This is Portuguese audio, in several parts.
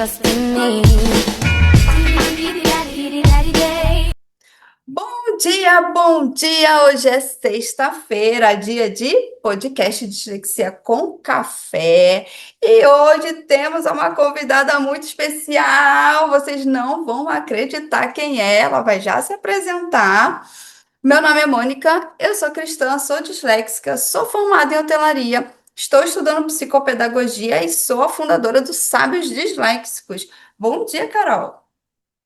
trust in me. Bom dia, bom dia! Hoje é sexta-feira, dia de podcast Dislexia com Café. E hoje temos uma convidada muito especial. Vocês não vão acreditar quem é, ela vai já se apresentar. Meu nome é Mônica, eu sou cristã, sou disléxica, sou formada em hotelaria, estou estudando psicopedagogia e sou a fundadora do Sábios Disléxicos. Bom dia, Carol!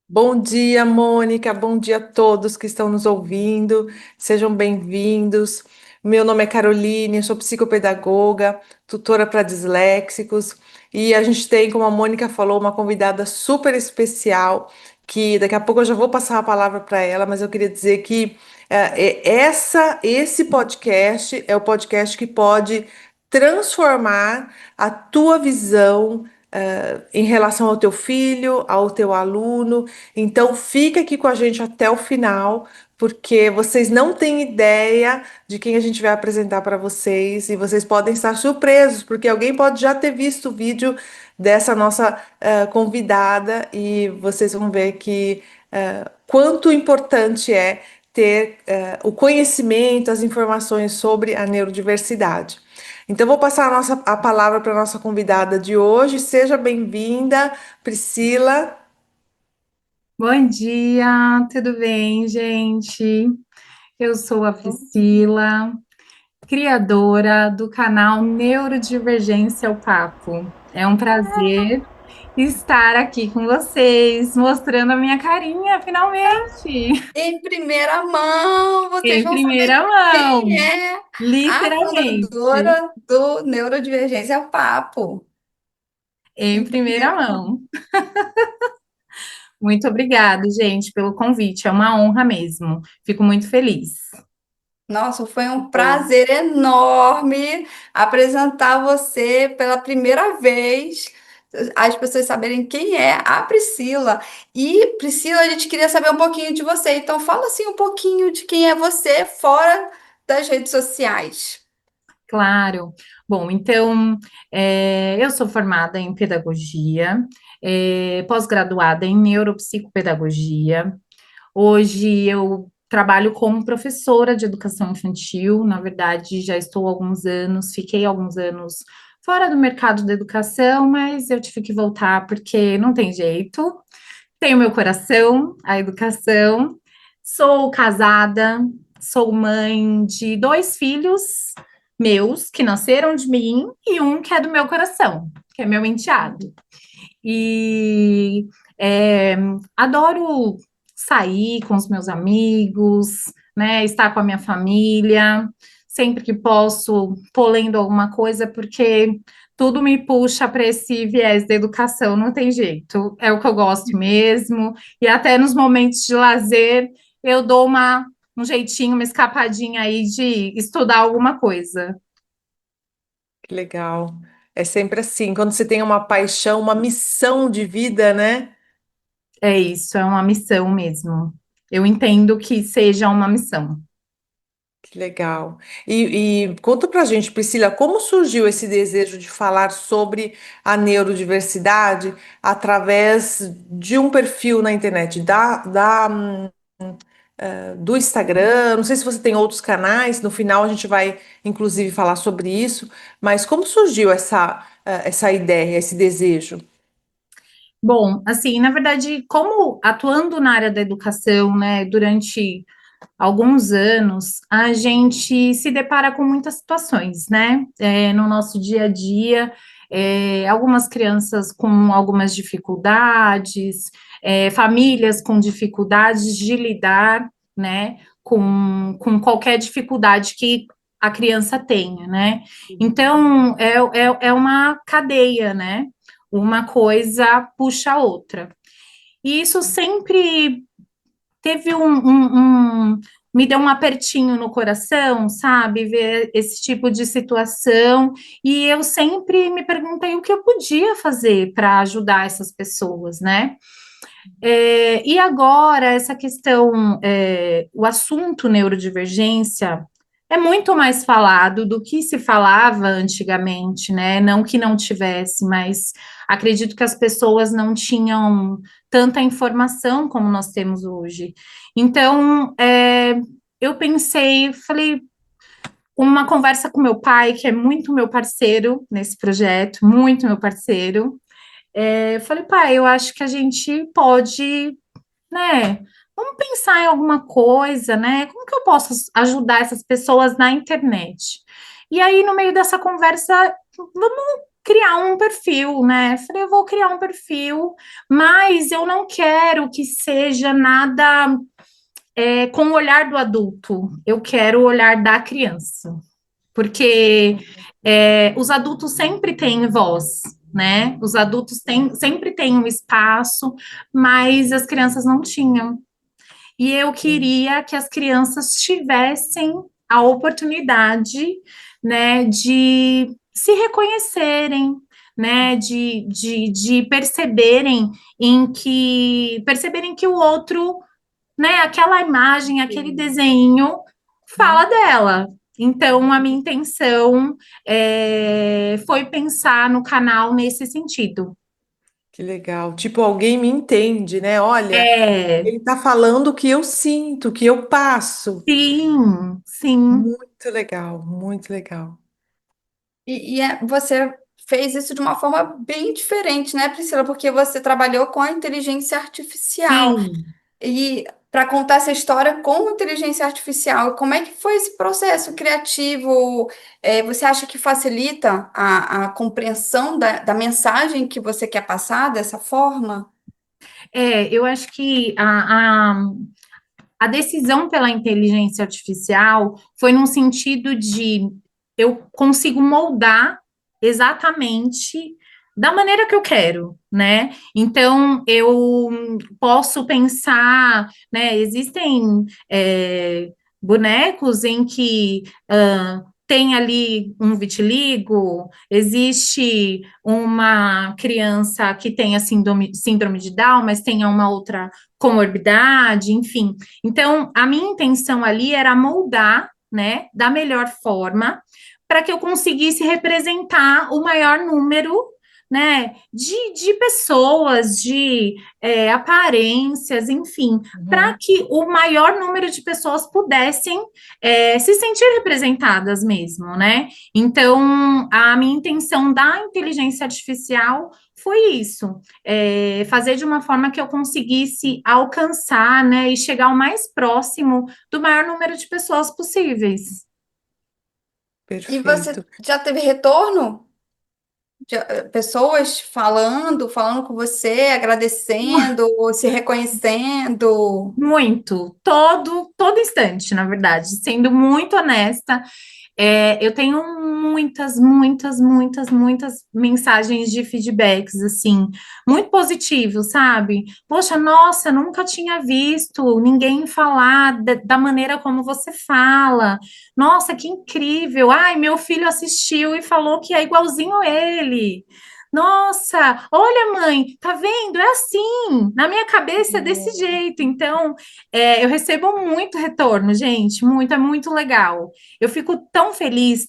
Bom dia, Mônica. Bom dia a todos que estão nos ouvindo. Sejam bem-vindos. Meu nome é Caroline, eu sou psicopedagoga, tutora para disléxicos, e a gente tem, como a Mônica falou, uma convidada super especial, que daqui a pouco eu já vou passar a palavra para ela, mas eu queria dizer que esse podcast é o podcast que pode transformar a tua visão em relação ao teu filho, ao teu aluno. Então, fica aqui com a gente até o final, porque vocês não têm ideia de quem a gente vai apresentar para vocês e vocês podem estar surpresos, porque alguém pode já ter visto o vídeo dessa nossa convidada e vocês vão ver que quanto importante é ter o conhecimento, as informações sobre a neurodiversidade. Então, vou passar a palavra para a nossa convidada de hoje. Seja bem-vinda, Priscila. Bom dia, tudo bem, gente? Eu sou a Priscila, criadora do canal Neurodivergência ao Papo. É um prazer estar aqui com vocês, mostrando a minha carinha, finalmente, Em primeira mão, vocês em vão saber primeira quem mão, é a literalmente, fundadora do Neurodivergência ao Papo. em Em primeira primeira mão. mão. Muito obrigada, gente, pelo convite, é uma honra mesmo. Fico muito feliz. Nossa, foi um Bom, prazer enorme apresentar você pela primeira vez, as pessoas saberem quem é a Priscila. E, Priscila, a gente queria saber um pouquinho de você. Então, fala assim um pouquinho de quem é você fora das redes sociais. Claro. Bom, então, eu sou formada em pedagogia, pós-graduada em neuropsicopedagogia. Hoje eu trabalho como professora de educação infantil. Na verdade, já estou há alguns anos, fiquei alguns anos fora do mercado da educação, mas eu tive que voltar porque não tem jeito. Tenho meu coração, a educação. Sou casada, sou mãe de dois filhos meus que nasceram de mim e um que é do meu coração, que é meu enteado. E é, adoro sair com os meus amigos, né? Estar com a minha família. Sempre que posso, tô lendo alguma coisa, porque tudo me puxa para esse viés da educação, não tem jeito. É o que eu gosto mesmo. E até nos momentos de lazer, eu dou um jeitinho, uma escapadinha aí de estudar alguma coisa. que legal. É sempre assim, quando você tem uma paixão, uma missão de vida, né? É isso, é uma missão mesmo. Eu entendo que seja uma missão. Que legal. E conta pra gente, Priscila, como surgiu esse desejo de falar sobre a neurodiversidade através de um perfil na internet, do Instagram? Não sei se você tem outros canais, no final a gente vai, inclusive, falar sobre isso, mas como surgiu essa ideia, esse desejo? Bom, assim, na verdade, como atuando na área da educação, né, durante alguns anos, a gente se depara com muitas situações, né, no nosso dia a dia, algumas crianças com algumas dificuldades, famílias com dificuldades de lidar, né, com qualquer dificuldade que a criança tenha, né? Então, é uma cadeia, né? Uma coisa puxa a outra. E isso sempre teve me deu um apertinho no coração, sabe? Ver esse tipo de situação. E eu sempre me perguntei o que eu podia fazer para ajudar essas pessoas, né? E agora, essa questão, o assunto neurodivergência é muito mais falado do que se falava antigamente, né? Não que não tivesse, mas acredito que as pessoas não tinham tanta informação como nós temos hoje. Então, eu pensei, falei, uma conversa com meu pai, que é muito meu parceiro nesse projeto, muito meu parceiro. Eu falei, pai, eu acho que a gente pode, né? Vamos pensar em alguma coisa, né? Como que eu posso ajudar essas pessoas na internet? E aí, no meio dessa conversa, vamos criar um perfil, né? Falei, eu vou criar um perfil, mas eu não quero que seja nada com o olhar do adulto. Eu quero o olhar da criança, porque os adultos sempre têm voz, né? Os adultos sempre têm um espaço, mas as crianças não tinham. E eu queria que as crianças tivessem a oportunidade, né, de se reconhecerem, né, de perceberem que o outro, né, aquela imagem, aquele desenho fala Uhum. dela. Então, a minha intenção foi pensar no canal nesse sentido. Que legal. Tipo, alguém me entende, né? Olha, É, ele tá falando o que eu sinto, o que eu passo. sim, sim, Muito legal, muito legal. Você fez isso de uma forma bem diferente, né, Priscila? Porque você trabalhou com a inteligência artificial. sim. E para contar essa história com inteligência artificial, como é que foi esse processo criativo? Você acha que facilita a compreensão da mensagem que você quer passar dessa forma? Eu acho que a decisão pela inteligência artificial foi num sentido de eu consigo moldar exatamente da maneira que eu quero, né? Então eu posso pensar, né? Existem bonecos em que tem ali um vitiligo, existe uma criança que tenha síndrome de Down, mas tenha uma outra comorbidade, enfim. Então, a minha intenção ali era moldar, né, da melhor forma, para que eu conseguisse representar o maior número, né, de pessoas, de aparências, enfim, para Uhum. que o maior número de pessoas pudessem se sentir representadas mesmo, né? Então, a minha intenção da inteligência artificial foi isso, fazer de uma forma que eu conseguisse alcançar, né, e chegar o mais próximo do maior número de pessoas possíveis. E você Perfeito. já teve retorno de pessoas falando com você, agradecendo, se reconhecendo? Muito, todo instante, na verdade, sendo muito honesta. Eu tenho muitas mensagens de feedbacks, assim, muito positivos, sabe? Poxa, nossa, nunca tinha visto ninguém falar da maneira como você fala. Nossa, que incrível! Ai, meu filho assistiu e falou que é igualzinho ele. Nossa, olha, mãe, tá vendo? É assim, na minha cabeça é desse jeito. Então, eu recebo muito retorno, gente, muito, é muito legal. Eu fico tão feliz.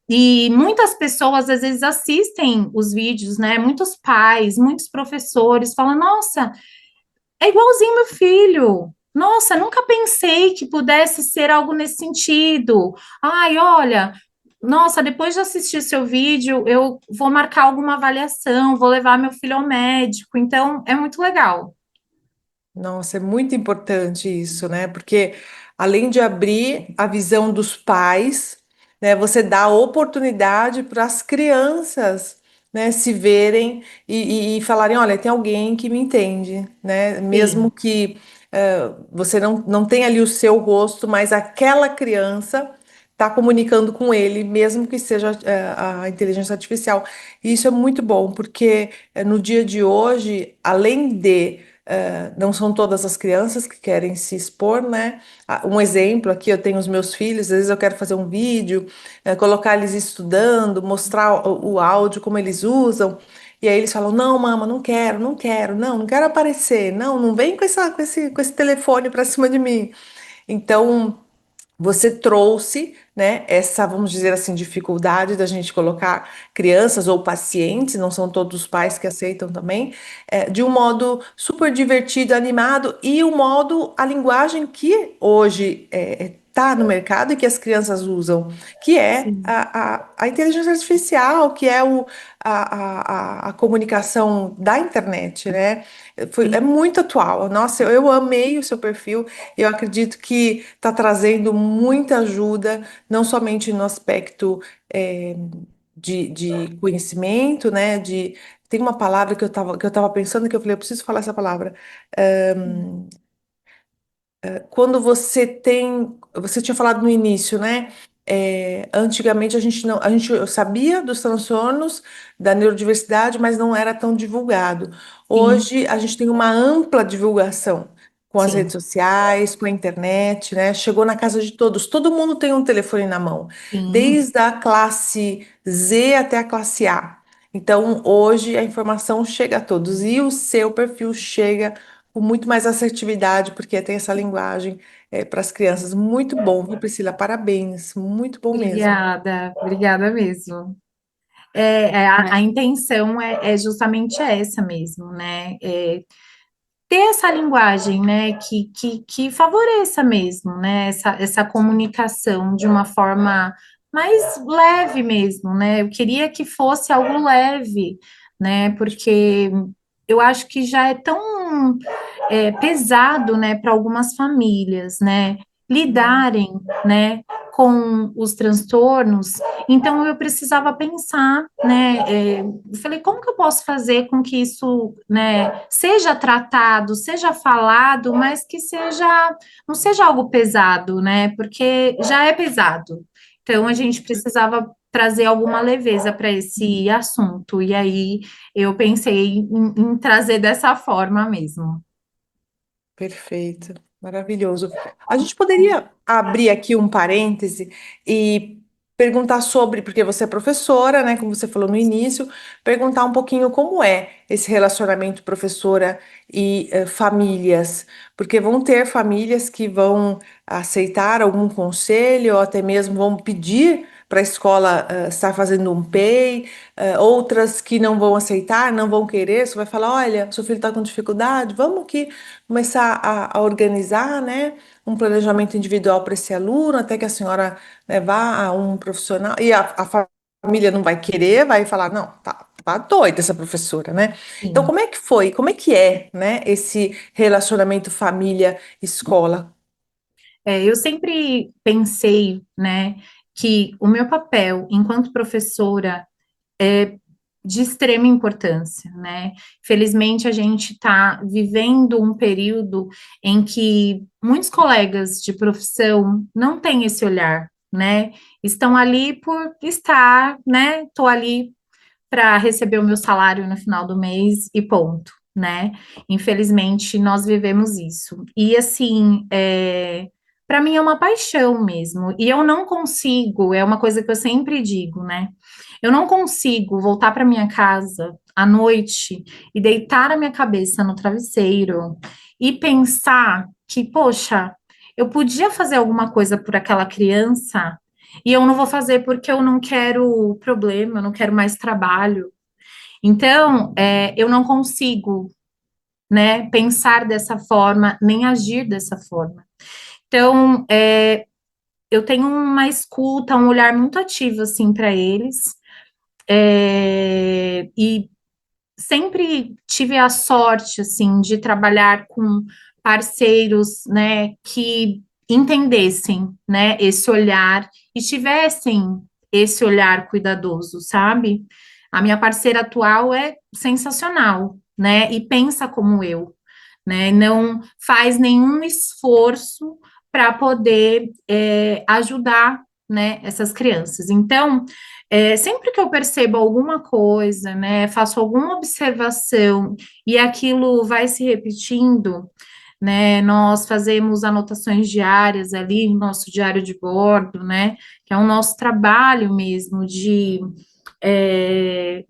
E muitas pessoas às vezes assistem os vídeos, né? Muitos pais, muitos professores falam: Nossa, é igualzinho meu filho. Nossa, nunca pensei que pudesse ser algo nesse sentido. Ai, olha, nossa, depois de assistir seu vídeo, eu vou marcar alguma avaliação, vou levar meu filho ao médico. Então, é muito legal. Nossa, é muito importante isso, né? Porque além de abrir a visão dos pais, né, você dá oportunidade para as crianças, né, se verem e falarem, olha, tem alguém que me entende, né? Mesmo Sim. que você não tenha ali o seu rosto, mas aquela criança está comunicando com ele, mesmo que seja a inteligência artificial. E isso é muito bom, porque no dia de hoje, além de não são todas as crianças que querem se expor, né? Um exemplo aqui, eu tenho os meus filhos, às vezes eu quero fazer um vídeo, colocar eles estudando, mostrar o áudio, como eles usam, e aí eles falam, não, mama, não quero, não quero, não quero aparecer, não vem com esse telefone para cima de mim. Então, você trouxe, né, essa, vamos dizer assim, dificuldade da gente colocar crianças ou pacientes, não são todos os pais que aceitam também, de um modo super divertido, animado e o modo, a linguagem que hoje está no mercado e que as crianças usam, que é Sim, a inteligência artificial, que é a comunicação da internet, né? É sim. muito atual. Nossa, eu amei o seu perfil. Eu acredito que está trazendo muita ajuda, não somente no aspecto de conhecimento, né? Tem uma palavra que eu tava pensando que eu falei, eu preciso falar essa palavra. Quando você tinha falado no início, né? Antigamente a gente não, a gente sabia dos transtornos da neurodiversidade, mas não era tão divulgado. Sim, Hoje a gente tem uma ampla divulgação com as redes sim, sociais, com a internet, né? Chegou na casa de todos. Todo mundo tem um telefone na mão, sim. desde a classe Z até a classe A. Então, hoje a informação chega a todos e o seu perfil chega com muito mais assertividade, porque tem essa linguagem para as crianças. Muito bom, viu, Priscila? Parabéns, muito bom mesmo. Obrigada, obrigada mesmo. A intenção é justamente essa mesmo, né? Ter essa linguagem, né, que favoreça mesmo, né, essa comunicação de uma forma mais leve mesmo, né? Eu queria que fosse algo leve, né? Porque eu acho que já é tão pesado, né, para algumas famílias, né, Sim, lidarem, né, com os transtornos. Então eu precisava pensar, né, eu falei, como que eu posso fazer com que isso, né, seja tratado, seja falado, mas que seja, não seja algo pesado, né, porque já é pesado. Então a gente precisava trazer alguma leveza para esse assunto, e aí eu pensei em trazer dessa forma mesmo. perfeito, maravilhoso. A gente poderia abrir aqui um parêntese e perguntar sobre, porque você é professora, né, como você falou no início, perguntar um pouquinho como é esse relacionamento professora e famílias, porque vão ter famílias que vão aceitar algum conselho ou até mesmo vão pedir para a escola estar fazendo um PEI, outras que não vão aceitar, não vão querer, você vai falar, olha, seu filho está com dificuldade, vamos que começar a organizar, né, um planejamento individual para esse aluno, até que a senhora, né, vá a um profissional, e a família não vai querer, vai falar, não, tá doida essa professora, né? Então, Sim. como é que foi, como é que é, né, esse relacionamento família-escola? Eu sempre pensei, né, que o meu papel enquanto professora é de extrema importância, né? Felizmente, a gente está vivendo um período em que muitos colegas de profissão não têm esse olhar, né? Estão ali por estar, né? Estou ali para receber o meu salário no final do mês e ponto, né? Infelizmente, nós vivemos isso. E assim, para mim é uma paixão mesmo. E eu não consigo, é uma coisa que eu sempre digo, né? Eu não consigo voltar para minha casa à noite e deitar a minha cabeça no travesseiro e pensar que, poxa, eu podia fazer alguma coisa por aquela criança e eu não vou fazer porque eu não quero problema, eu não quero mais trabalho. Então, eu não consigo, né, pensar dessa forma, nem agir dessa forma. Então, eu tenho uma escuta, um olhar muito ativo, assim, para eles, e sempre tive a sorte, assim, de trabalhar com parceiros, né, que entendessem, né, esse olhar e tivessem esse olhar cuidadoso, sabe? A minha parceira atual é sensacional, né, e pensa como eu, né, não faz nenhum esforço para poder ajudar, né, essas crianças. Então, sempre que eu percebo alguma coisa, né, faço alguma observação e aquilo vai se repetindo, né, nós fazemos anotações diárias ali no nosso diário de bordo, né, que é o nosso trabalho mesmo de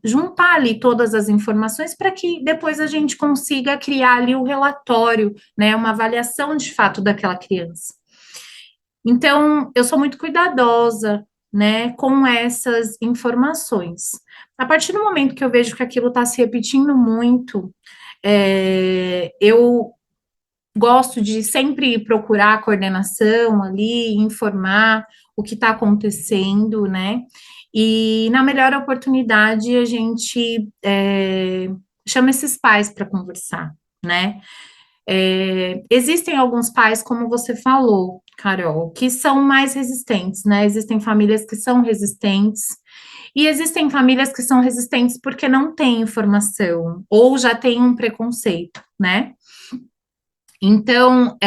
juntar ali todas as informações para que depois a gente consiga criar ali o relatório, né, uma avaliação de fato daquela criança. Então, eu sou muito cuidadosa, né, com essas informações. A partir do momento que eu vejo que aquilo está se repetindo muito, eu gosto de sempre procurar a coordenação ali, informar o que está acontecendo, né? E na melhor oportunidade a gente chama esses pais para conversar, né? Existem alguns pais, como você falou, Carol, que são mais resistentes, né? Existem famílias que são resistentes, e existem famílias que são resistentes porque não têm informação, ou já têm um preconceito, né? Então,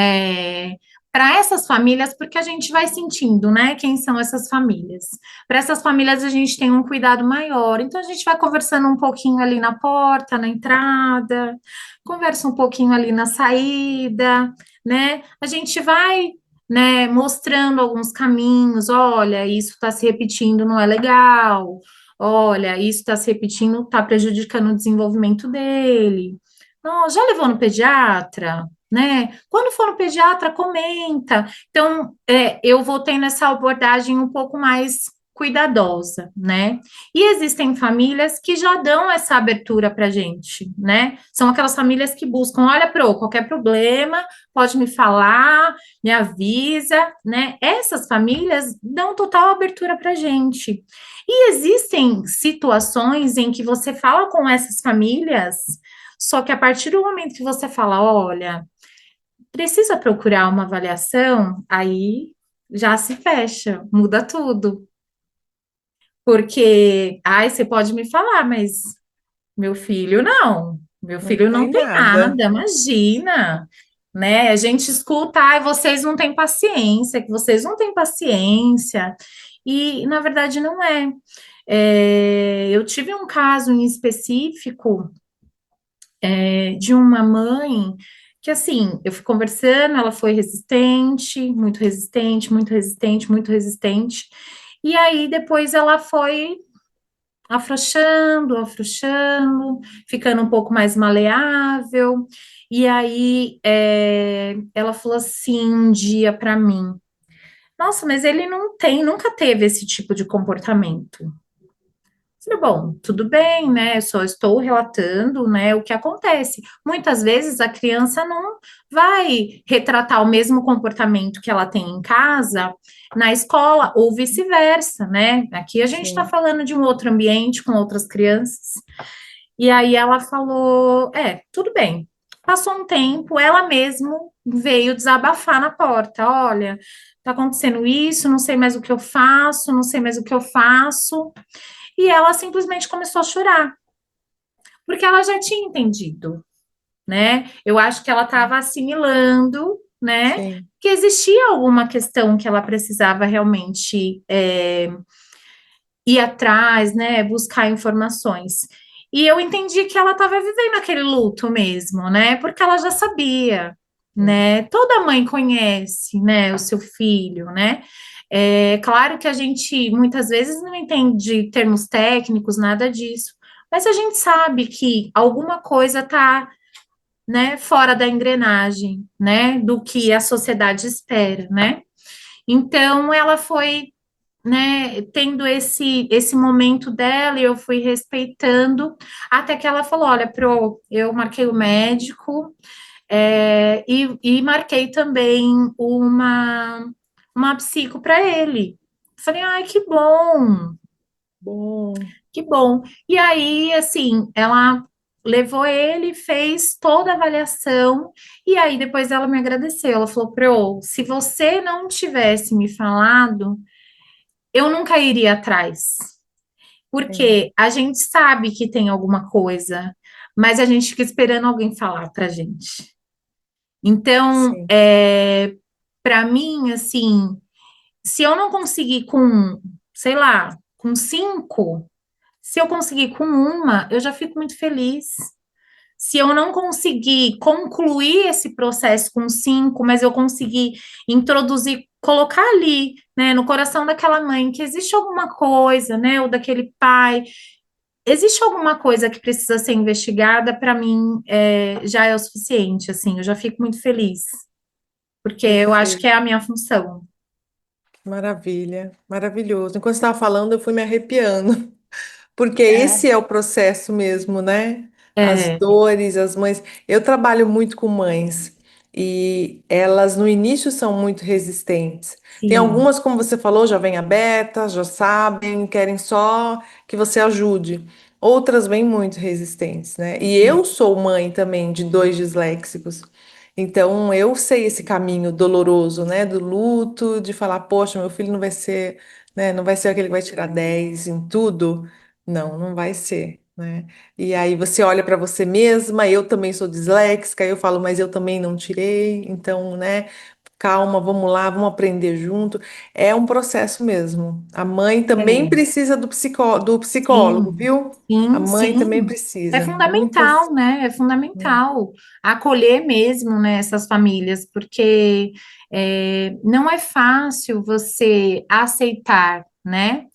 para essas famílias, porque a gente vai sentindo, né, quem são essas famílias. Para essas famílias, a gente tem um cuidado maior. Então, a gente vai conversando um pouquinho ali na porta, na entrada, conversa um pouquinho ali na saída, né? A gente vai, né, mostrando alguns caminhos. Olha, isso está se repetindo, não é legal. Olha, isso está se repetindo, está prejudicando o desenvolvimento dele. Não, já levou no pediatra? Né? Quando for no pediatra, comenta. Então, eu vou tendo essa abordagem um pouco mais cuidadosa, né? E existem famílias que já dão essa abertura para a gente, né? São aquelas famílias que buscam, olha, qualquer problema, pode me falar, me avisa, né? Essas famílias dão total abertura para a gente. E existem situações em que você fala com essas famílias, só que a partir do momento que você fala, olha, precisa procurar uma avaliação, aí já se fecha, muda tudo. Porque, ai, você pode me falar, mas meu filho não, meu Não filho não tem tem nada. nada, imagina, né? A gente escuta, ai, vocês não têm paciência, que vocês não têm paciência, e na verdade não é. Eu tive um caso em específico de uma mãe que, assim, eu fui conversando, ela foi resistente, muito resistente, muito resistente, muito resistente, e aí depois ela foi afrouxando, afrouxando, ficando um pouco mais maleável, e aí ela falou assim um dia para mim, nossa, mas ele não tem, nunca teve esse tipo de comportamento. Falei, bom, tudo bem, né? Só estou relatando, né, o que acontece. Muitas vezes a criança não vai retratar o mesmo comportamento que ela tem em casa na escola, ou vice-versa, né? Aqui a gente está Sim. falando de um outro ambiente com outras crianças. E aí ela falou: tudo bem. Passou um tempo, ela mesmo veio desabafar na porta: olha, tá acontecendo isso, não sei mais o que eu faço, não sei mais o que eu faço. E ela simplesmente começou a chorar, porque ela já tinha entendido, né? Eu acho que ela estava assimilando, né? Sim. Que existia alguma questão que ela precisava realmente ir atrás, né? Buscar informações. E eu entendi que ela estava vivendo aquele luto mesmo, né? Porque ela já sabia, Sim. né? Toda mãe conhece, né? O seu filho, né? É claro que a gente muitas vezes não entende termos técnicos, nada disso, mas a gente sabe que alguma coisa está, né, fora da engrenagem, né, do que a sociedade espera, né? Então ela foi, né, tendo esse momento dela e eu fui respeitando até que ela falou, olha, eu marquei o médico e marquei também uma psico para ele. Falei, ai, que bom, Bom. que bom. E aí, assim, ela levou ele, fez toda a avaliação, e aí depois ela me agradeceu. Ela falou, se você não tivesse me falado, eu nunca iria atrás. Sim. Porque a gente sabe que tem alguma coisa, mas a gente fica esperando alguém falar pra gente. Então, Sim. para mim, assim, se eu não conseguir com, sei lá, com 5, se eu conseguir com uma, eu já fico muito feliz. Se eu não conseguir concluir esse processo com 5, mas eu conseguir introduzir, colocar ali, né, no coração daquela mãe que existe alguma coisa, né, ou daquele pai, existe alguma coisa que precisa ser investigada, para mim já é o suficiente, assim, eu já fico muito feliz, porque eu acho que Perfeito. é a minha função. Maravilha, maravilhoso. Enquanto você estava falando, eu fui me arrepiando. Porque esse É, é o processo mesmo, né? As É, dores, as mães. Eu trabalho muito com mães e elas no início são muito resistentes. Tem sim, algumas, como você falou, já vêm abertas, já sabem, querem só que você ajude. Outras vêm muito resistentes, né? E sim, eu sou mãe também de dois disléxicos. Então eu sei esse caminho doloroso, né? Do luto, de falar, poxa, meu filho não vai ser, né? Não vai ser aquele que vai tirar 10 em tudo. Não, não vai ser, né? E aí você olha para você mesma, eu também sou disléxica, eu falo, mas eu também não tirei, então, né? Calma, vamos lá, vamos aprender junto. É um processo mesmo. A mãe também é, precisa do psicólogo, sim, viu? A sim, mãe também sim. É precisa. Muitas. fundamental, né? É fundamental acolher mesmo, né, essas famílias, porque não é fácil você aceitar, né?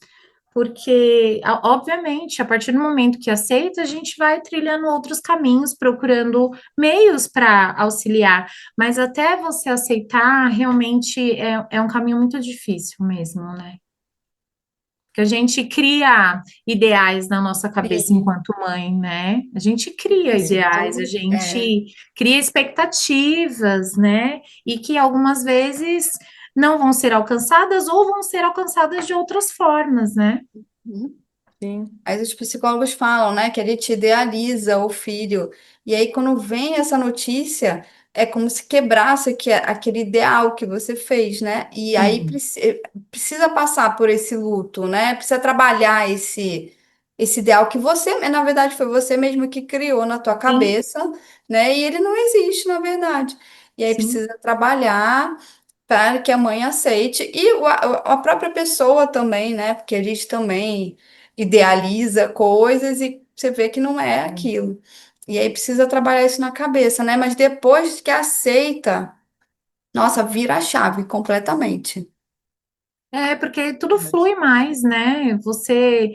Porque, obviamente, a partir do momento que aceita, a gente vai trilhando outros caminhos, procurando meios para auxiliar, mas até você aceitar, realmente é um caminho muito difícil mesmo, né? Que a gente cria ideais na nossa cabeça sim, enquanto mãe, né? A gente cria ideais, a isso, gente cria expectativas, né? E que algumas vezes não vão ser alcançadas ou vão ser alcançadas de outras formas, né? Sim, Aí os psicólogos falam, né, que a gente idealiza o filho. E aí, quando vem essa notícia, é como se quebrasse aquele ideal que você fez, né? E aí Sim, precisa passar por esse luto, né? Precisa trabalhar esse ideal que você, na verdade, foi você mesmo que criou na tua sim, cabeça, né? E ele não existe, na verdade. E aí sim. precisa trabalhar para que a mãe aceite e a própria pessoa também, né? Porque a gente também idealiza coisas e você vê que não é aquilo. E aí precisa trabalhar isso na cabeça, né? Mas depois que aceita, nossa, vira a chave completamente. É, porque tudo flui mais, né? Você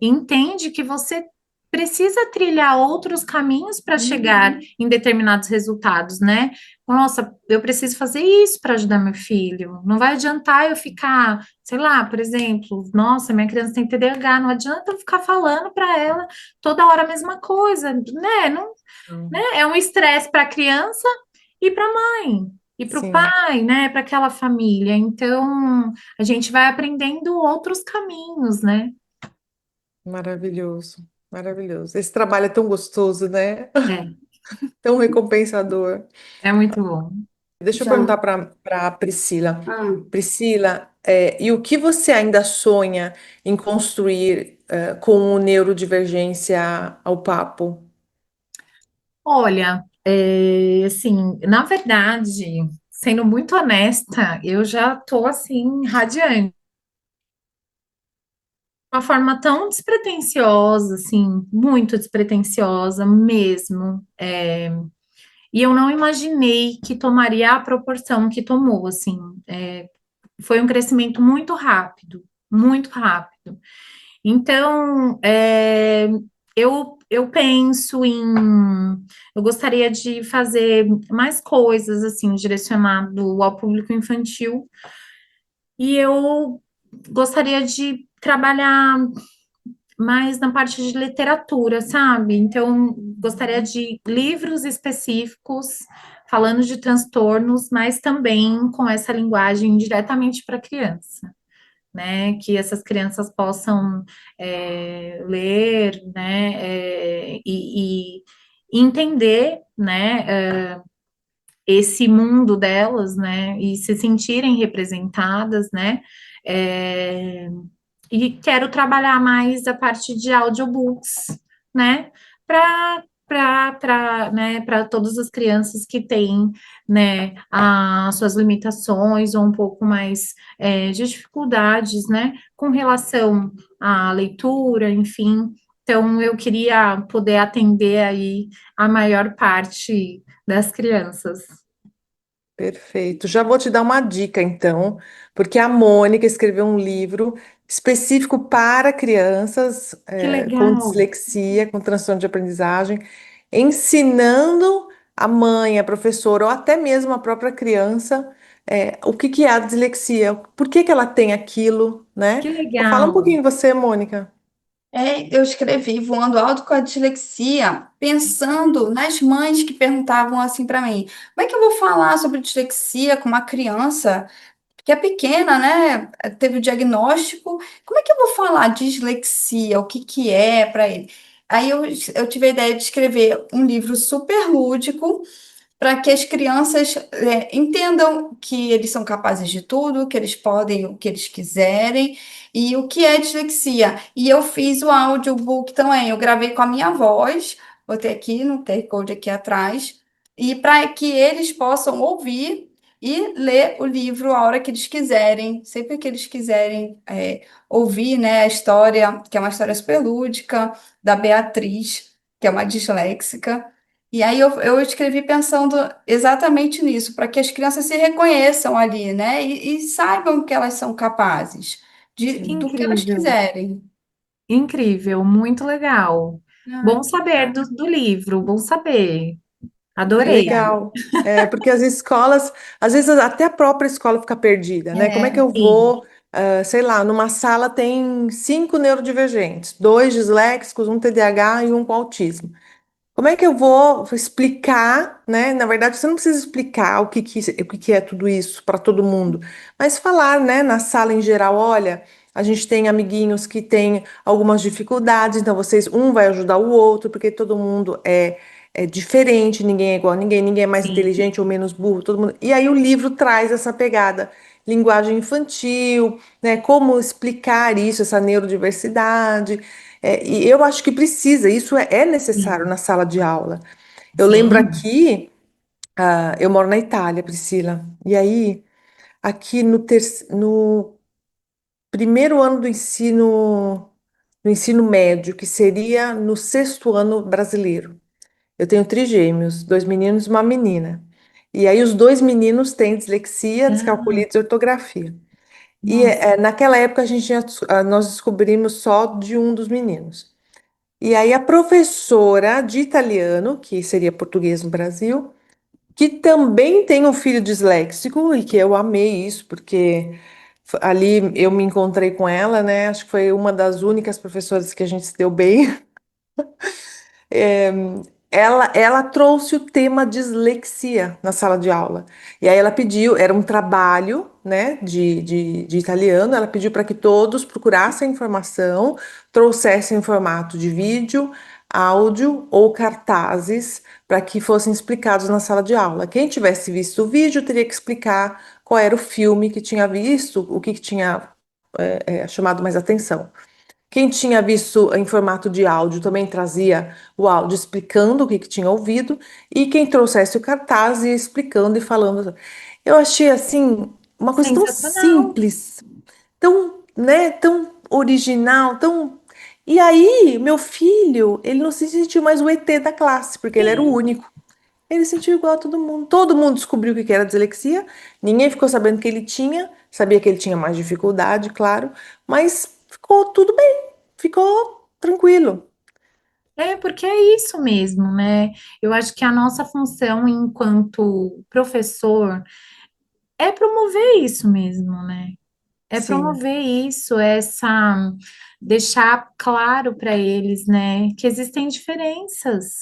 entende que você precisa trilhar outros caminhos para chegar em determinados resultados, né? Nossa, eu preciso fazer isso para ajudar meu filho. Não vai adiantar eu ficar, sei lá, por exemplo, nossa, minha criança tem TDAH, não adianta eu ficar falando para ela toda hora a mesma coisa, né? Não, né? sim, É um estresse para a criança e para a mãe. E para o sim. pai, né, para aquela família. Então, a gente vai aprendendo outros caminhos, né? Maravilhoso, maravilhoso. Esse trabalho é tão gostoso, né? É, Tão recompensador. é muito bom. Deixa eu Já. perguntar para Priscila. Ah, Priscila, e o que você ainda sonha em construir com o neurodivergência ao papo? Olha, assim, na verdade, sendo muito honesta, eu já tô assim radiante. Uma forma tão despretensiosa, assim, muito despretensiosa mesmo. E eu não imaginei que tomaria a proporção que tomou, assim. Foi um crescimento muito rápido, muito rápido. Então, eu penso eu gostaria de fazer mais coisas, assim, direcionado ao público infantil, e eu gostaria de trabalhar mais na parte de literatura, sabe? Então, gostaria de livros específicos falando de transtornos, mas também com essa linguagem diretamente para criança, né? Que essas crianças possam ler, né? E entender, né? Esse mundo delas, né? E se sentirem representadas, né? É, e quero trabalhar mais a parte de audiobooks, né? Para todas as crianças que têm, né, as suas limitações ou um pouco mais de dificuldades, né, com relação à leitura, enfim. Então, eu queria poder atender aí a maior parte das crianças. Perfeito. Já vou te dar uma dica, então, porque a Mônica escreveu um livro específico para crianças, Que com legal! dislexia, com transtorno de aprendizagem, ensinando a mãe, a professora, ou até mesmo a própria criança, o que que é a dislexia, por que que ela tem aquilo, né? Que Fala um legal. pouquinho você, Mônica. Eu escrevi Voando Alto com a Dislexia, pensando nas mães que perguntavam assim para mim: como é que eu vou falar sobre dislexia com uma criança que é pequena, né? Teve o diagnóstico. Como é que eu vou falar dislexia? O que que é para ele? Aí eu tive a ideia de escrever um livro super lúdico para que as crianças entendam que eles são capazes de tudo, que eles podem o que eles quiserem e o que é dislexia. E eu fiz o audiobook também, eu gravei com a minha voz, botei aqui no QR Code aqui atrás, e para que eles possam ouvir e ler o livro a hora que eles quiserem, sempre que eles quiserem ouvir, né, a história, que é uma história super lúdica, da Beatriz, que é uma disléxica. E aí eu escrevi pensando exatamente nisso, para que as crianças se reconheçam ali, né? E saibam que elas são capazes Que Sim. do que elas incrível. quiserem. Incrível, muito legal. Ah, Bom saber do livro, bom saber. Adorei. obrigada. Legal. Porque as escolas, às vezes até a própria escola fica perdida, né? Como é que eu Sim, vou, sei lá, numa sala tem 5 neurodivergentes, 2 disléxicos, um TDAH e um com autismo. Como é que eu vou explicar, né? Na verdade, você não precisa explicar o que que é tudo isso para todo mundo, mas falar, né, na sala em geral, olha, a gente tem amiguinhos que têm algumas dificuldades, então um vai ajudar o outro, porque todo mundo é diferente, ninguém é igual a ninguém, ninguém é mais sim, inteligente ou menos burro, todo mundo. E aí o livro traz essa pegada, linguagem infantil, né? Como explicar isso, essa neurodiversidade. E eu acho que precisa, isso é necessário sim, na sala de aula. Eu lembro sim. aqui, eu moro na Itália, Priscila, e aí, aqui no primeiro ano do ensino médio, que seria no sexto ano brasileiro, eu tenho trigêmeos, 2 meninos e uma menina. E aí, os 2 meninos têm dislexia, Ah, descalculia e desortografia. E nossa, naquela época, nós descobrimos só de um dos meninos. E aí a professora de italiano, que seria português no Brasil, que também tem um filho disléxico, e que eu amei isso, porque ali eu me encontrei com ela, né? Acho que foi uma das únicas professoras que a gente se deu bem. É, ela trouxe o tema dislexia na sala de aula. E aí ela pediu, era um trabalho, né, de italiano, ela pediu para que todos procurassem informação, trouxessem em formato de vídeo, áudio ou cartazes para que fossem explicados na sala de aula. Quem tivesse visto o vídeo teria que explicar qual era o filme que tinha visto, o que tinha chamado mais atenção. Quem tinha visto em formato de áudio também trazia o áudio explicando o que tinha ouvido, e quem trouxesse o cartaz ia explicando e falando. Eu achei assim uma coisa tão sensacional. simples, tão, né, tão original, tão. E aí, meu filho, ele não se sentiu mais o ET da classe, porque ele era o Sim. único. Ele se sentiu igual a todo mundo. Todo mundo descobriu o que era dislexia, ninguém ficou sabendo que ele tinha, sabia que ele tinha mais dificuldade, claro, mas ficou tudo bem, ficou tranquilo. É, porque é isso mesmo, né? Eu acho que a nossa função enquanto professor é promover isso mesmo, né? É Sim, promover isso, deixar claro para eles, né, que existem diferenças.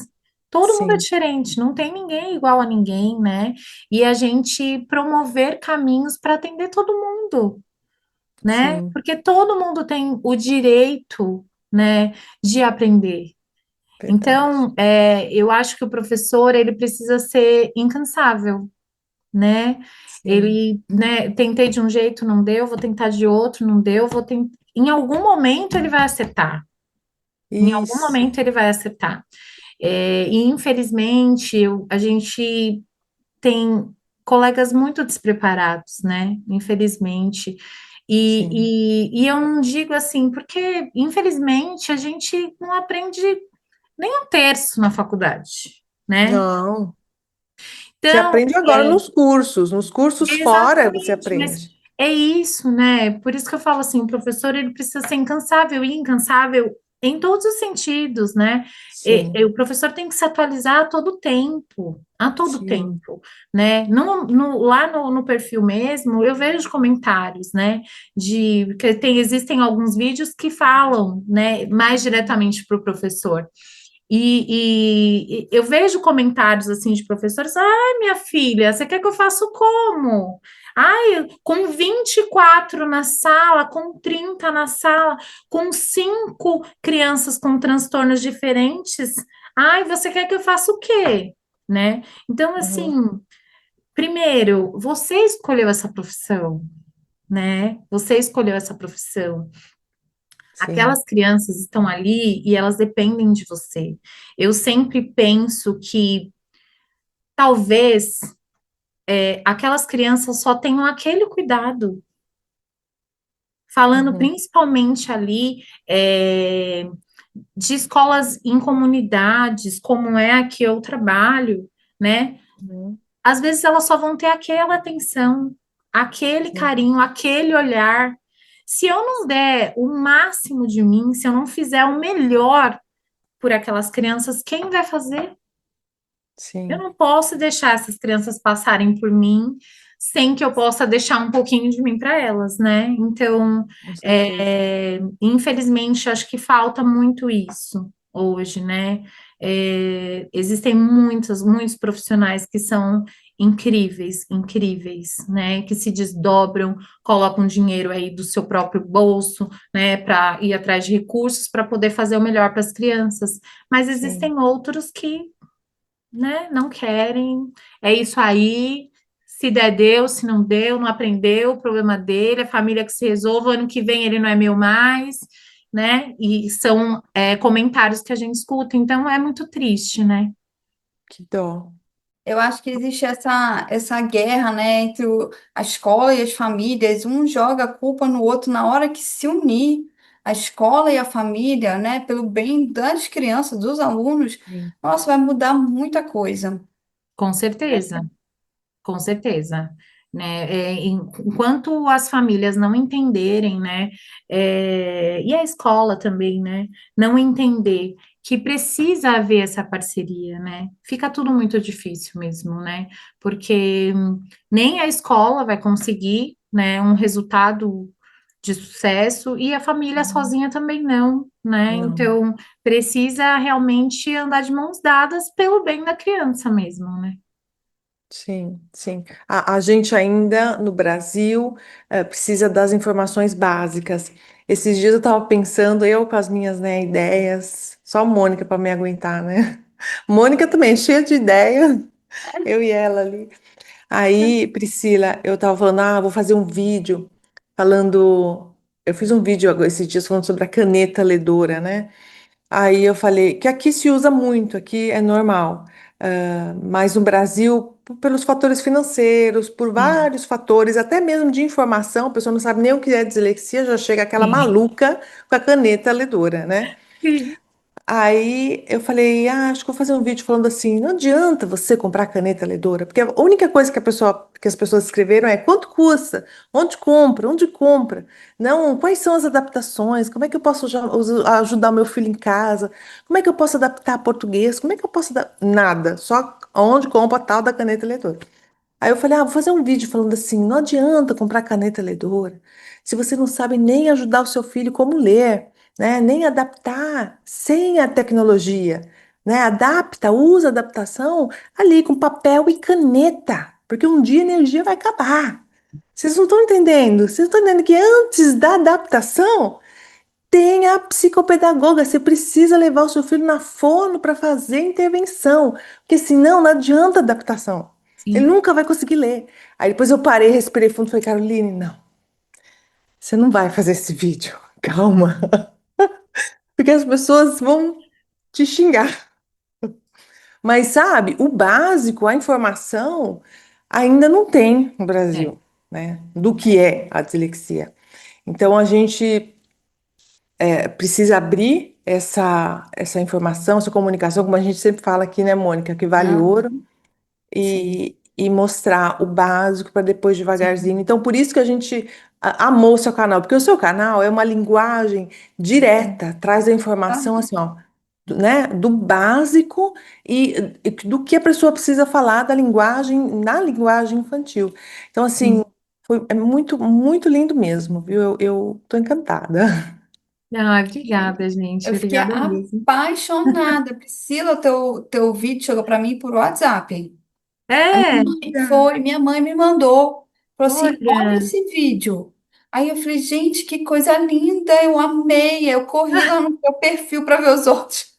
Todo mundo é sim, diferente, não tem ninguém igual a ninguém, né? E a gente promover caminhos para atender todo mundo, né? sim, Porque todo mundo tem o direito, né, de aprender. verdade. Então, eu acho que o professor ele precisa ser incansável, né? Sim, Ele, né, tentei de um jeito, não deu, vou tentar de outro, não deu, vou tentar. Em algum momento ele vai acertar. Em algum isso, momento ele vai acertar. E infelizmente a gente tem colegas muito despreparados, né? Infelizmente. sim. E eu não digo assim, porque infelizmente a gente não aprende nem um terço na faculdade, né? Não, você Então, aprende agora nos cursos fora você exatamente, mas aprende. é isso, né? Por isso que eu falo assim, o professor ele precisa ser incansável, e incansável em todos os sentidos, né? sim, O professor tem que se atualizar a todo sim. tempo, né? Lá no perfil mesmo, eu vejo comentários, né? Que existem alguns vídeos que falam, né, mais diretamente para o professor. E eu vejo comentários assim de professores: ai, minha filha, você quer que eu faça como? Ai, com 24 na sala, com 30 na sala, com 5 crianças com transtornos diferentes. Ai, você quer que eu faça o quê? Né? Então, assim, Uhum, primeiro, você escolheu essa profissão, né? Você escolheu essa profissão. sim, Aquelas crianças estão ali e elas dependem de você. Eu sempre penso que talvez aquelas crianças só tenham aquele cuidado, falando uhum, principalmente ali de escolas em comunidades, como é a que eu trabalho, né? uhum, Às vezes elas só vão ter aquela atenção, aquele sim, carinho, aquele olhar. Se eu não der o máximo de mim, se eu não fizer o melhor por aquelas crianças, quem vai fazer? Eu sim, não posso deixar essas crianças passarem por mim sem que eu possa deixar um pouquinho de mim para elas, né? Então, com certeza. infelizmente, acho que falta muito isso hoje, né? Existem muitos profissionais que são incríveis, incríveis, né? Que se desdobram, colocam dinheiro aí do seu próprio bolso, né? Para ir atrás de recursos para poder fazer o melhor para as crianças. Mas Sim. existem outros que, né? Não querem. É isso aí. Se der, deu. Se não deu, não aprendeu, o problema dele, a família que se resolva. Ano que vem ele não é meu mais, né? E são comentários que a gente escuta, então é muito triste, né? Que dó. Eu acho que existe essa guerra, né, entre a escola e as famílias. Um joga a culpa no outro na hora que se unir. A escola e a família, né, pelo bem das crianças, dos alunos, Sim, nossa, vai mudar muita coisa. Com certeza. Com certeza, né? Enquanto as famílias não entenderem, né? E a escola também, né? Não entender que precisa haver essa parceria, né? Fica tudo muito difícil mesmo, né? Porque nem a escola vai conseguir, né? Um resultado de sucesso e a família uhum, sozinha também não, né? não. Então precisa realmente andar de mãos dadas pelo bem da criança mesmo, né? Sim, sim. A gente ainda no Brasil precisa das informações básicas. Esses dias eu estava pensando, eu com as minhas, né, ideias, só Mônica para me aguentar, né? Mônica também, cheia de ideia, eu e ela ali. Aí, Priscila, eu estava falando, vou fazer um vídeo falando. Eu fiz um vídeo agora esses dias falando sobre a caneta ledora, né? Aí eu falei que aqui se usa muito, aqui é normal. Mas no Brasil, pelos fatores financeiros, por Sim, vários fatores, até mesmo de informação, a pessoa não sabe nem o que é dislexia, já chega aquela sim. maluca com a caneta ledora, né? Sim. Aí eu falei, acho que vou fazer um vídeo falando assim, não adianta você comprar caneta ledora, porque a única coisa que as pessoas escreveram é quanto custa, onde compra, não, quais são as adaptações, como é que eu posso ajudar o meu filho em casa, como é que eu posso adaptar a português, como é que eu posso dar nada, só onde compra a tal da caneta ledora. Aí eu falei, vou fazer um vídeo falando assim, não adianta comprar caneta ledora se você não sabe nem ajudar o seu filho como ler, né? Nem adaptar sem a tecnologia, né? Adapta, usa a adaptação ali com papel e caneta, porque um dia a energia vai acabar. Vocês não estão entendendo? Vocês estão entendendo que antes da adaptação tem a psicopedagoga. Você precisa levar o seu filho na fono para fazer intervenção, porque senão não adianta adaptação. Ele Sim, nunca vai conseguir ler. Aí depois eu parei, respirei fundo e falei, Caroline, não, você não vai fazer esse vídeo. Calma, porque as pessoas vão te xingar. Mas sabe, o básico, a informação, ainda não tem no é, Brasil, né? Do que é a dislexia. Então a gente precisa abrir essa informação, essa comunicação, como a gente sempre fala aqui, né, Mônica, que vale ouro, Aham, sim, e mostrar o básico para depois devagarzinho. sim, Então, por isso que a gente amou o seu canal, porque o seu canal é uma linguagem direta, traz a informação assim, ó, né, do básico e do que a pessoa precisa falar da linguagem, na linguagem infantil. Então, assim, Sim. é muito, muito lindo mesmo, viu? Eu tô encantada. Ah, obrigada, gente. Eu fiquei Obrigada mesmo. apaixonada. Priscila, teu vídeo chegou para mim por WhatsApp. A minha É, mãe foi, minha mãe me mandou. Falou assim: olha olha, esse vídeo. Aí eu falei, gente, que coisa linda, eu amei. Eu corri lá no meu perfil para ver os outros.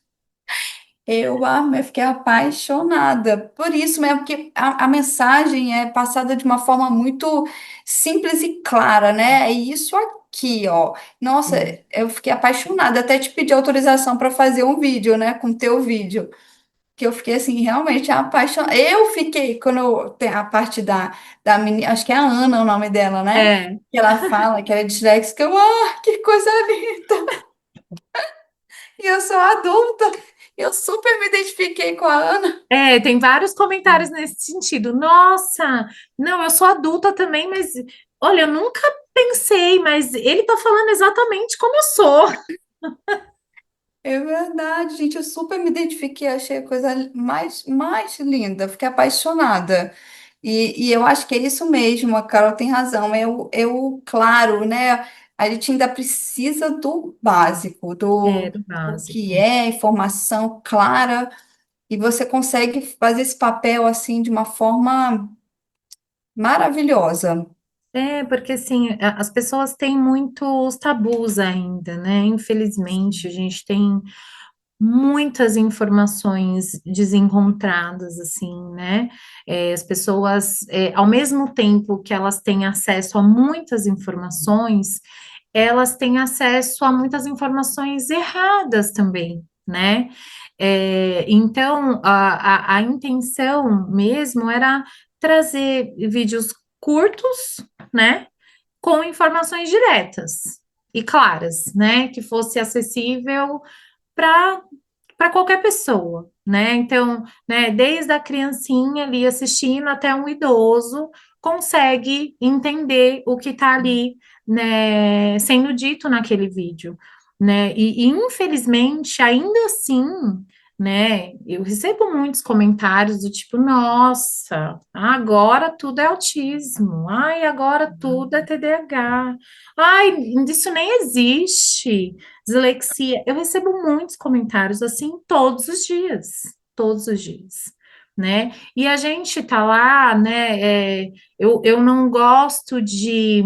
Eu amei, eu fiquei apaixonada. Por isso mesmo, porque a mensagem é passada de uma forma muito simples e clara, né? É isso aqui, ó. Nossa, Sim. eu fiquei apaixonada. Até te pedi autorização para fazer um vídeo, né? Com teu vídeo. Que eu fiquei assim, realmente apaixonada. Eu fiquei, quando tem a parte da menina, acho que é a Ana o nome dela, né? é, Que ela fala que ela é disléxica. Que coisa linda! E eu sou adulta. Eu super me identifiquei com a Ana. tem vários comentários nesse sentido. Nossa, não, eu sou adulta também, mas olha, eu nunca pensei, mas ele tá falando exatamente como eu sou. É verdade, gente. Eu super me identifiquei, achei a coisa mais linda, fiquei apaixonada. E eu acho que é isso mesmo, a Carol tem razão. Claro, né? A gente ainda precisa do básico, É, do, do do que básico. é informação clara, e você consegue fazer esse papel assim de uma forma maravilhosa. É, porque assim, as pessoas têm muitos tabus ainda, né? Infelizmente, a gente tem muitas informações desencontradas, assim, né? As pessoas, ao mesmo tempo que elas têm acesso a muitas informações, elas têm acesso a muitas informações erradas também, né? Então, a intenção mesmo era trazer vídeos curtos, né? Com informações diretas e claras, né? Que fosse acessível para qualquer pessoa, né? Então, né, desde a criancinha ali assistindo até um idoso consegue entender o que está ali, né, sendo dito naquele vídeo, né? E infelizmente, ainda assim, né, eu recebo muitos comentários do tipo, nossa, agora tudo é autismo, ai, agora tudo é TDAH, ai, isso nem existe. Dislexia, eu recebo muitos comentários assim todos os dias, né? E a gente tá lá, né? Eu não gosto de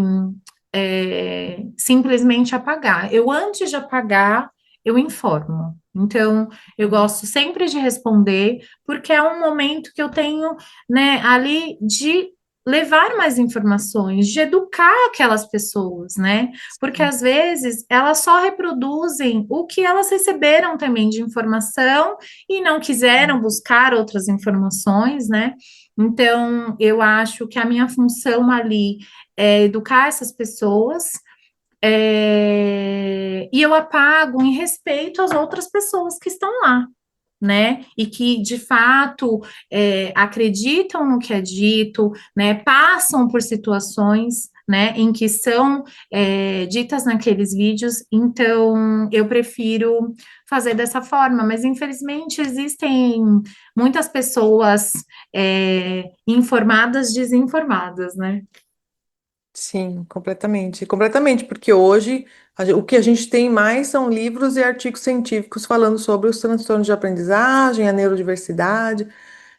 simplesmente apagar. Eu, antes de apagar, eu informo. Então, eu gosto sempre de responder, porque é um momento que eu tenho, né, ali de levar mais informações, de educar aquelas pessoas, né? Porque às vezes elas só reproduzem o que elas receberam também de informação e não quiseram buscar outras informações, né? Então, eu acho que a minha função ali é educar essas pessoas, e eu apago em respeito às outras pessoas que estão lá, né? E que de fato acreditam no que é dito, né? Passam por situações, né? Em que são ditas naqueles vídeos. Então eu prefiro fazer dessa forma, mas infelizmente existem muitas pessoas informadas desinformadas, né? Sim, completamente. Completamente, porque hoje o que a gente tem mais são livros e artigos científicos falando sobre os transtornos de aprendizagem, a neurodiversidade.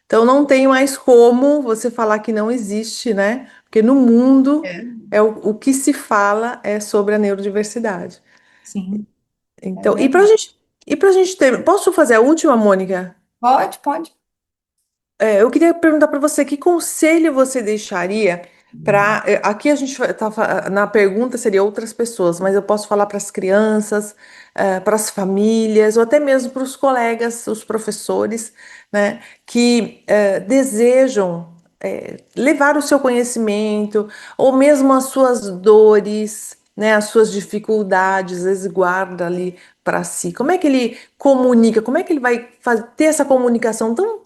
Então não tem mais como você falar que não existe, né? Porque no mundo É, o que se fala é sobre a neurodiversidade. Sim. é Então, verdade. e pra gente ter, posso fazer a última, Mônica? Pode, pode. Eu queria perguntar para você que conselho você deixaria para. Aqui a gente tá, na pergunta seria outras pessoas, mas eu posso falar para as crianças, para as famílias, ou até mesmo para os colegas, os professores, né, que desejam levar o seu conhecimento, ou mesmo as suas dores, né, as suas dificuldades, às vezes guarda ali para si. Como é que ele comunica? Como é que ele vai ter essa comunicação tão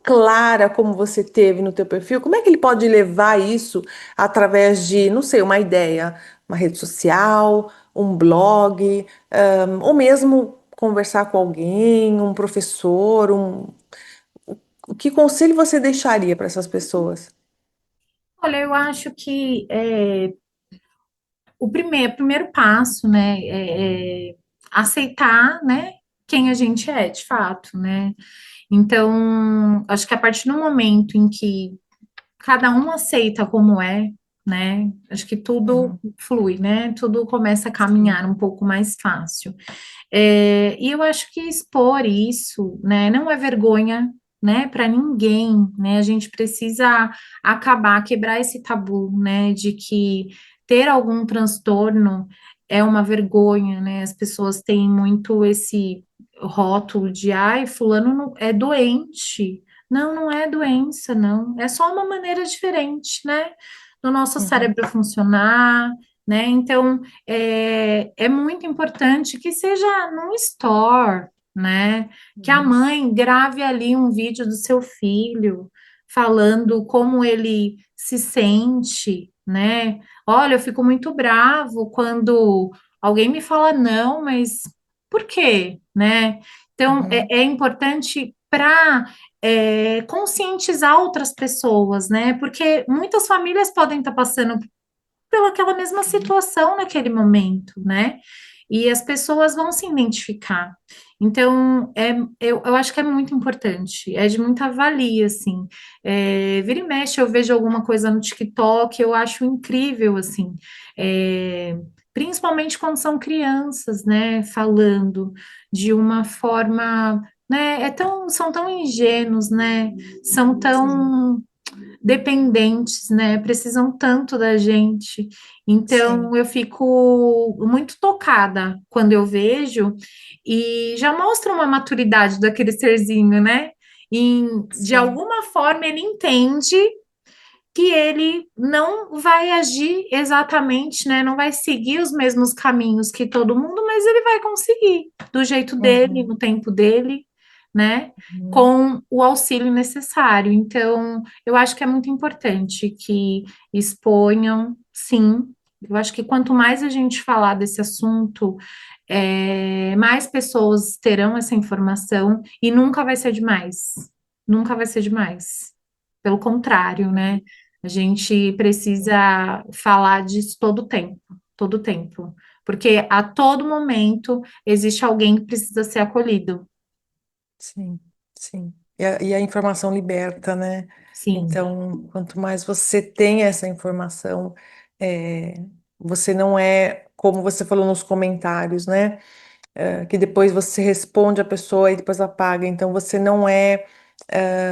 clara como você teve no teu perfil? Como é que ele pode levar isso através de, não sei, uma ideia, uma rede social, um blog, ou mesmo conversar com alguém, um professor, que conselho você deixaria para essas pessoas? Olha, eu acho que o primeiro passo, né, é aceitar, né, quem a gente é, de fato, né? Então, acho que a partir do momento em que cada um aceita como é, né? Acho que tudo Uhum, flui, né? Tudo começa a sim. caminhar um pouco mais fácil. E eu acho que expor isso, né, não é vergonha, né, para ninguém, né? A gente precisa acabar, quebrar esse tabu, né, de que ter algum transtorno é uma vergonha, né? As pessoas têm muito esse rótulo de, ai, fulano é doente. Não, não é doença, não. É só uma maneira diferente, né, do nosso Uhum, cérebro funcionar, né? Então, é muito importante que seja num store, né? Que a uhum, mãe grave ali um vídeo do seu filho falando como ele se sente, né? Olha, eu fico muito bravo quando alguém me fala não, mas por quê, né? Então, uhum, é importante para conscientizar outras pessoas, né? Porque muitas famílias podem estar passando pelaquela mesma situação naquele momento, né? E as pessoas vão se identificar. Então, eu acho que é muito importante, é de muita valia, assim. Vira e mexe, eu vejo alguma coisa no TikTok, eu acho incrível, assim. Principalmente quando são crianças, né, falando de uma forma, né, são tão ingênuos, né, são sim, tão dependentes, né? Precisam tanto da gente. sim. Então, eu fico muito tocada quando eu vejo e já mostra uma maturidade daquele serzinho, né? E, de Sim. alguma forma, ele entende que ele não vai agir exatamente, né? Não vai seguir os mesmos caminhos que todo mundo, mas ele vai conseguir do jeito dele, Uhum, no tempo dele, né? uhum, Com o auxílio necessário. Então, eu acho que é muito importante que exponham, sim. Eu acho que quanto mais a gente falar desse assunto, mais pessoas terão essa informação e nunca vai ser demais. Nunca vai ser demais. Pelo contrário, né? A gente precisa falar disso todo o tempo, porque a todo momento existe alguém que precisa ser acolhido. sim, sim. E a informação liberta, né? Sim, Então, quanto mais você tem essa informação, é, você não é, como você falou nos comentários, né? Que depois você responde a pessoa e depois apaga. Então você não é,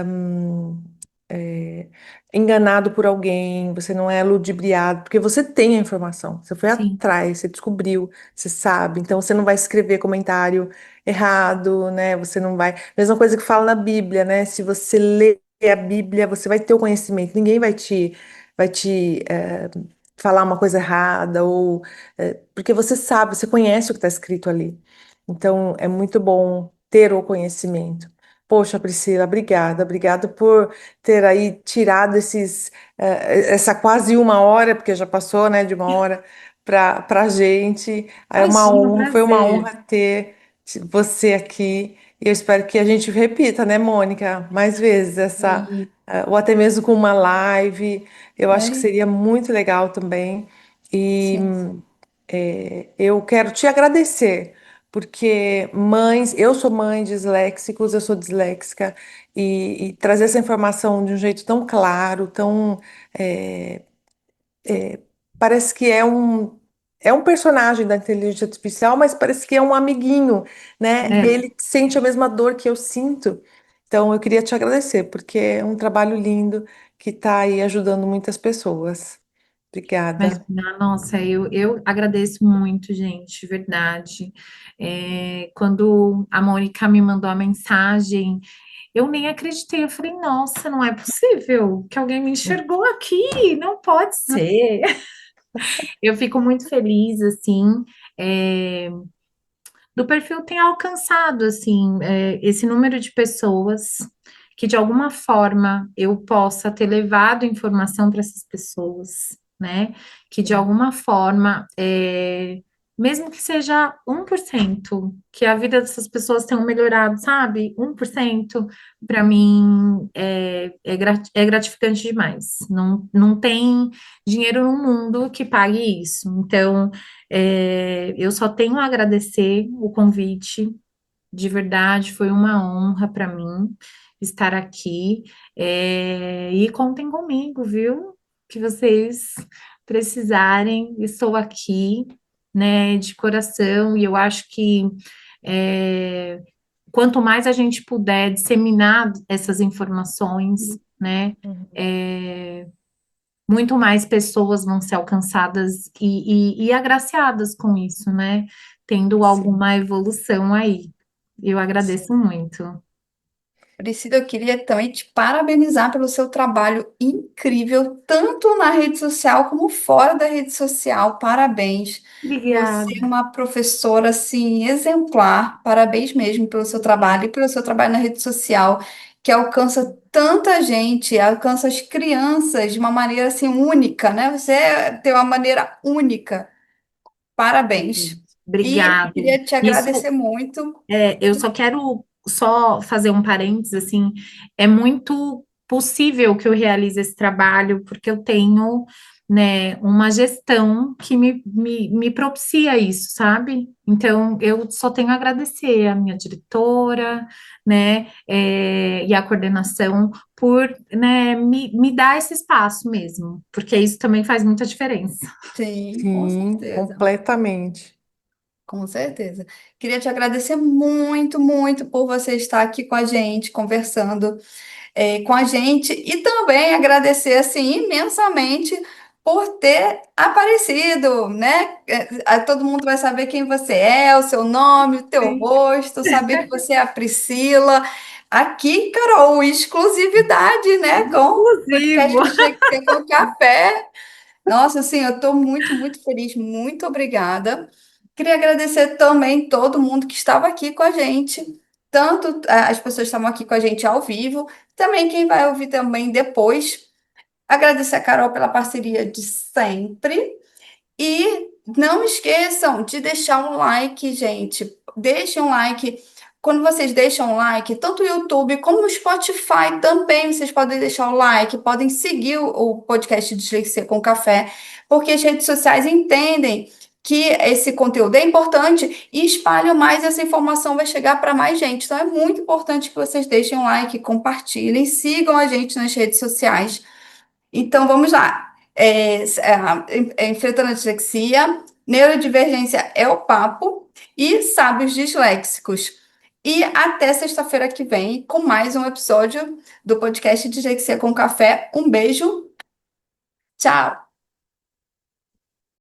hum, é, enganado por alguém, você não é ludibriado, porque você tem a informação, você foi sim, atrás, você descobriu, você sabe. Então você não vai escrever comentário errado, né? Você não vai. Mesma coisa que fala na Bíblia, né? Se você lê a Bíblia, você vai ter o conhecimento, ninguém vai te falar uma coisa errada, ou porque você sabe, você conhece o que está escrito ali. Então, é muito bom ter o conhecimento. Poxa, Priscila, obrigada. Obrigada por ter aí tirado essa quase uma hora, porque já passou, né, de uma hora, para a gente. É uma imagina, honra, foi uma prazer. honra ter você aqui. E eu espero que a gente repita, né, Mônica, mais vezes E, ou até mesmo com uma live. Eu acho que é, seria muito legal também. E sim, eu quero te agradecer, porque mães, eu sou mãe de disléxicos, eu sou disléxica, e trazer essa informação de um jeito tão claro, é, parece que é um personagem da inteligência artificial, mas parece que é um amiguinho, né? é, Ele sente a mesma dor que eu sinto. Então, eu queria te agradecer, porque é um trabalho lindo que está aí ajudando muitas pessoas. Obrigada. imagina, nossa, eu agradeço muito, gente, de verdade. Quando a Mônica me mandou a mensagem, eu nem acreditei. Eu falei, nossa, não é possível que alguém me enxergou aqui, não pode ser. Eu fico muito feliz, assim, é, do perfil ter alcançado, assim, esse número de pessoas que, de alguma forma, eu possa ter levado informação para essas pessoas, né? Que, de alguma forma, mesmo que seja 1%, que a vida dessas pessoas tenha melhorado, sabe? 1%, para mim, é gratificante demais. Não, não tem dinheiro no mundo que pague isso. Então, eu só tenho a agradecer o convite, de verdade, foi uma honra para mim estar aqui. E contem comigo, viu? Que vocês precisarem, estou aqui, né, de coração, e eu acho que é, quanto mais a gente puder disseminar essas informações, né, Uhum. é, muito mais pessoas vão ser alcançadas e agraciadas com isso, né? Tendo Sim. alguma evolução aí. Eu agradeço muito. Priscila, eu queria também te parabenizar pelo seu trabalho incrível, tanto na rede social como fora da rede social. Parabéns. Você Obrigada. é uma professora assim exemplar. Parabéns mesmo pelo seu trabalho e pelo seu trabalho na rede social, que alcança tanta gente, alcança as crianças de uma maneira assim única, né? Você tem uma maneira única. Parabéns. E Obrigada. queria te Isso, agradecer muito. eu só quero fazer um parênteses, assim, é muito possível que eu realize esse trabalho, porque eu tenho, né, uma gestão que me propicia isso, sabe? Então, eu só tenho a agradecer a minha diretora, né, e a coordenação por, né, me dar esse espaço mesmo, porque isso também faz muita diferença. Sim, com Sim, certeza. completamente. Com certeza. Queria te agradecer muito, muito por você estar aqui com a gente, conversando com a gente, e também agradecer assim imensamente por ter aparecido, né? Todo mundo vai saber quem você é, o seu nome, o teu rosto, saber que você é a Priscila. Aqui, Carol, exclusividade, né? Com o Exclusivo. podcast de Jequiti com Café. Nossa, assim, eu estou muito, muito feliz. Muito obrigada. Queria agradecer também todo mundo que estava aqui com a gente. Tanto as pessoas que estavam aqui com a gente ao vivo, também quem vai ouvir também depois. Agradecer a Carol pela parceria de sempre. E não esqueçam de deixar um like, gente. Deixem um like. Quando vocês deixam um like, tanto o YouTube como o Spotify também vocês podem deixar o like, podem seguir o podcast Dislexia com Café, porque as redes sociais entendem que esse conteúdo é importante e espalham mais, essa informação vai chegar para mais gente. Então é muito importante que vocês deixem um like, compartilhem, sigam a gente nas redes sociais. Então, vamos lá. Enfrentando a dislexia, neurodivergência é o papo e sábios disléxicos. E até sexta-feira que vem com mais um episódio do podcast Dislexia com Café. Um beijo, tchau!